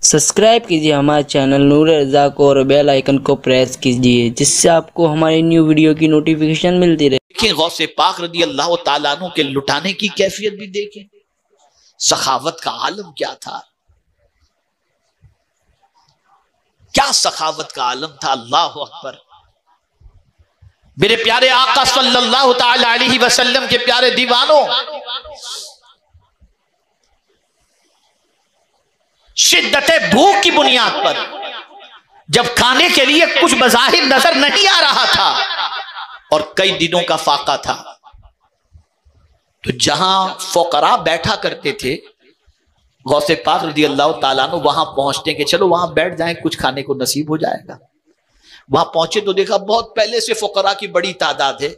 Subscribe कीजिए हमारे channel नूर रज़ा को और बेल आइकन को प्रेस कीजिए जिससे आपको हमारी न्यू वीडियो की नोटिफिकेशन मिलती रहे। देखें गौसे पाक रदी अल्लाह ताला अन्हु के लुटाने की कैफियत भी देखें, सखावत का आलम क्या था, क्या सखावत का आलम था। अल्लाह अकबर। मेरे प्यारे आका सल्लल्लाहु ताला अलैहि वसल्लम के प्यारे दीवानों, शिद्दते भूख की बुनियाद पर जब खाने के लिए कुछ बज़ाहिर नजर नहीं आ रहा था और कई दिनों का फाका था, तो जहां फुकरा बैठा करते थे गौसे पाक रज़ी अल्लाह ताला अन्हु वहां पहुंचते कि चलो वहां बैठ जाएं, कुछ खाने को नसीब हो जाएगा। वहां पहुंचे तो देखा बहुत पहले से फुकरा की बड़ी तादाद है।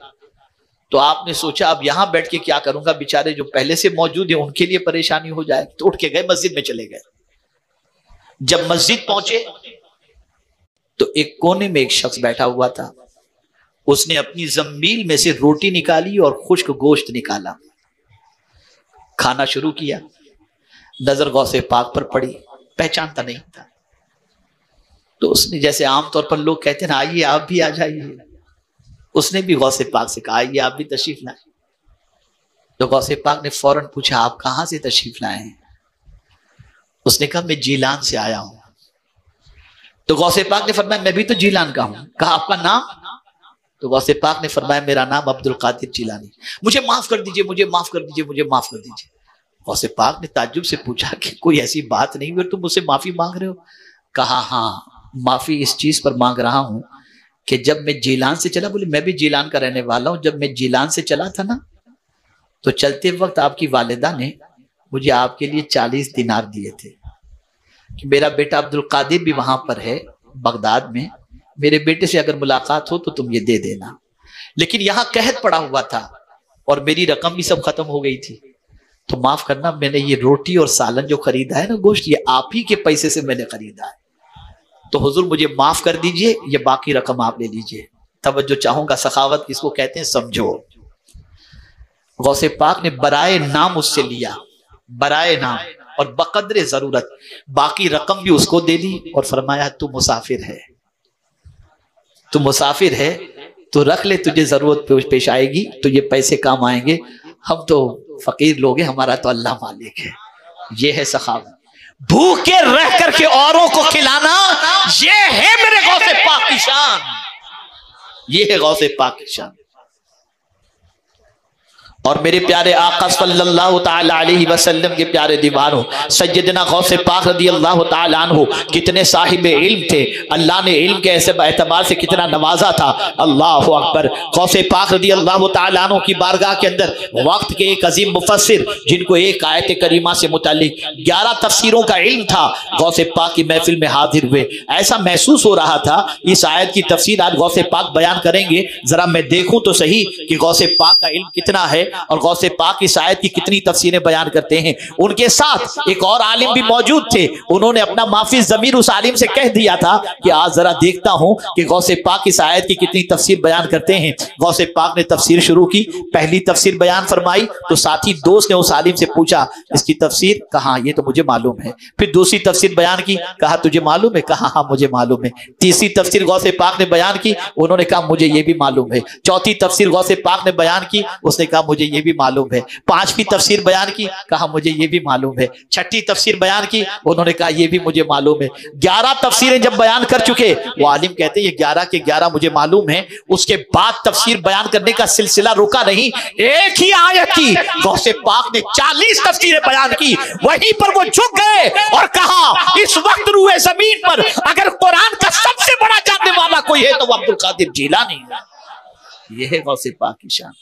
तो आपने सोचा अब यहां बैठ के क्या करूंगा, बेचारे जो पहले से मौजूद है उनके लिए परेशानी हो जाए। तो उठ के गए मस्जिद में चले गए। जब मस्जिद पहुंचे तो एक कोने में एक शख्स बैठा हुआ था। उसने अपनी जमील में से रोटी निकाली और खुश्क गोश्त निकाला, खाना शुरू किया। नजर गौसे पाक पर पड़ी, पहचानता नहीं था। तो उसने जैसे आमतौर पर लोग कहते हैं ना, आइए आप भी आ जाइए, उसने भी गौसे पाक से कहा आइए आप भी तशरीफ लाए। तो गौसे पाक ने फौरन पूछा आप कहां से तशरीफ लाए हैं? उसने कहा मैं जीलान से आया हूं। तो गौसे पाक ने फरमाया मैं भी तो जीलान का हूं। कहा आपका नाम? तो गौसे पाक ने फरमाया मेरा नाम अब्दुल कादिर जीलानी। मुझे माफ कर दीजिए, मुझे माफ कर दीजिए, मुझे माफ कर दीजिए। गौसे पाक ने ताज्जुब से पूछा कि कोई ऐसी बात नहीं हुई तुम मुझसे माफी मांग रहे हो? कहा हाँ, माफी इस चीज पर मांग रहा हूं कि जब मैं जीलान से चला, बोले मैं भी जीलान का रहने वाला हूं, जब मैं जीलान से चला था ना तो चलते वक्त आपकी वालिदा ने मुझे आपके लिए 40 दिनार दिए थे कि मेरा बेटा अब्दुल कादिर भी वहां पर है बगदाद में, मेरे बेटे से अगर मुलाकात हो तो तुम ये दे देना। लेकिन यहां कहत पड़ा हुआ था और मेरी रकम भी सब खत्म हो गई थी, तो माफ करना मैंने ये रोटी और सालन जो खरीदा है ना, गोश्त, ये आप ही के पैसे से मैंने खरीदा है। तो हुजूर मुझे माफ कर दीजिए, ये बाकी रकम आप ले लीजिए। तवज्जो चाहूंगा, सखावत किसको कहते हैं समझो। गौसे पाक ने बराए नाम उससे लिया, बराए नाम, और बकद्रे जरूरत बाकी रकम भी उसको दे दी और फरमाया तू मुसाफिर है, तू मुसाफिर है, तो रख ले, तुझे जरूरत पेश आएगी तो ये पैसे काम आएंगे। हम तो फकीर लोग हैं, हमारा तो अल्लाह मालिक है। ये है सखावत। भूखे रह करके औरों को खिलाना, ये है मेरे गौसे पाक की शान, ये है गौसे पाक की शान। और मेरे प्यारे आका सल्लल्लाहु ताला अलैहि वसल्लम के प्यारे दीवारों, सैयदना गौसे पाक रदी अल्लाह ताला अन्हु कितने साहिब इल्म थे। अल्लाह ने इल्म के ऐसे एतबार से कितना नवाजा था। अल्लाह अकबर। गौसे पाक रदी अल्लाह ताला अन्हु की बारगाह के अंदर वक्त के एक अजीम मुफस्सिर, जिनको एक आयत करीमा से मुतालिक 11 तफसीरों का इल्म था, गौसे पाक की महफिल में हाजिर हुए। ऐसा महसूस हो रहा था इस आयत की तफसीर आज गौसे पाक बयान करेंगे, जरा मैं देखूं तो सही कि गौसे पाक का इल्म कितना है और गौसे पाक इस आयत की कितनी तफसीरें बयान करते हैं। उनके साथ एक और आलिम भी मौजूद थे, उन्होंने अपना माफी ज़मीर उस आलिम से कह दिया था कि आज जरा देखता हूं कि गौसे पाक इस आयत की कितनी तफसीर बयान करते हैं। गौसे पाक ने तफसीर शुरू की, पहली तफसीर बयान फरमाई तो साथी दोस्त ने उस आलिम से पूछा इसकी तफसीर? कहा ये तो मुझे मालूम है। फिर दूसरी तफसीर बयान की, कहा तुझे मालूम है? कहा हाँ मुझे मालूम है। तीसरी तफसीर गौसे पाक ने बयान की, उन्होंने कहा मुझे ये भी मालूम है। चौथी तफसीर गौसे पाक ने बयान की, उसने कहा मुझे ये भी मालूम है। पांचवी तफसीर बयान की, कहा मुझे ये भी मालूम है। छठी तफसीर बयान की, उन्होंने कहा ये भी मुझे मालूम है। 11 तफसीरें जब बयान कर चुके, वो आलिम कहते हैं ये 11 के 11 मुझे मालूम है। उसके बाद तफसीर बयान करने का सिलसिला रुका नहीं। एक ही आयत की गौसे पाक ने 40 तफसीरें बयान की। वहीं पर वो झुक गए और कहा इस वक्त रूए जमीन पर अगर कुरान का सबसे बड़ा जानने वाला कोई है तो वो अब्दुल कादिर जीलानी है। यह है गौसे पाक की शान।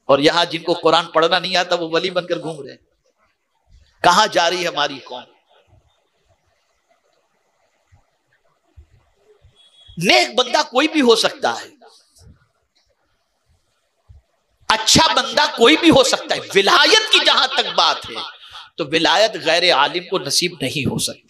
और यहां जिनको कुरान पढ़ना नहीं आता वो वली बनकर घूम रहे। कहां जा रही है हमारी कौम? नेक बंदा कोई भी हो सकता है, अच्छा बंदा कोई भी हो सकता है। विलायत की जहां तक बात है तो विलायत गैर आलिम को नसीब नहीं हो सकती।